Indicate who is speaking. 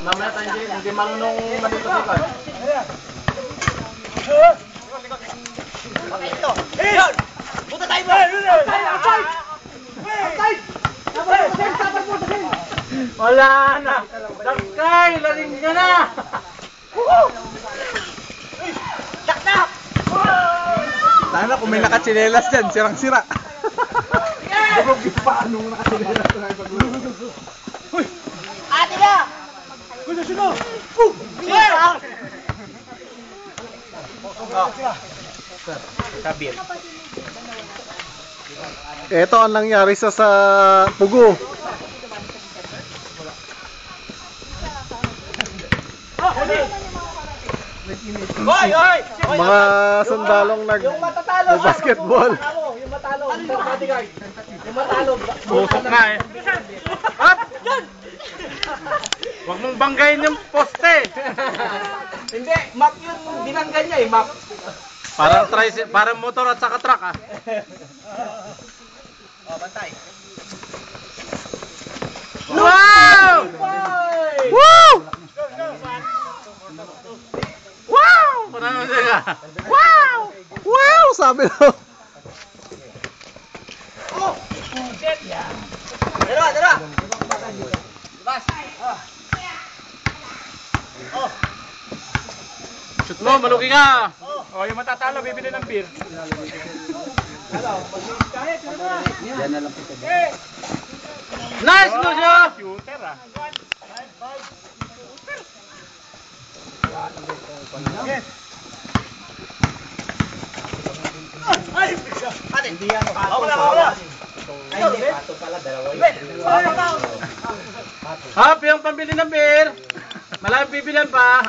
Speaker 1: Mamaya tayo hindi marunong manipasikan.
Speaker 2: Okay, ito. Yun! Punta tayo mo!
Speaker 1: Wala na! Dakay! Laling ka na!
Speaker 2: Dakdak!
Speaker 3: Sana kung may nakatsinelas dyan, sirang-sira.
Speaker 1: Bugog yung paano nakatsinelas na ipag-ulo.
Speaker 2: Ate na!
Speaker 1: Kuya, sino? Kabir.
Speaker 3: Ito ang nangyari sa Pugo.
Speaker 2: Hoy! Hoy!
Speaker 3: Mga sundalong nag-basketball.
Speaker 2: Yung matalo. Yung matalo.
Speaker 1: Busok na eh. Up! Huwag mong banggayin yung poste.
Speaker 2: Hindi, map yun. Binanggan niya eh, map.
Speaker 1: Parang motor at saka truck ah.
Speaker 2: Oh, bantay.
Speaker 1: Wow! Woo! Wow! Parang ka.
Speaker 3: Wow! Wow! Sabi daw.
Speaker 2: Oh! Shit! Dalawa, dalawa! Labas! Oh!
Speaker 1: Shoot mo, malugi ka. Oh, yung matatalo, bibili ng beer. Nice, Lucio! Shooter ah.
Speaker 2: Ate! Hindi yan. Wala! Hindi, pato pala, dalawa yun.
Speaker 1: Hap, yung pambili ng beer. Malamang bibilan pa.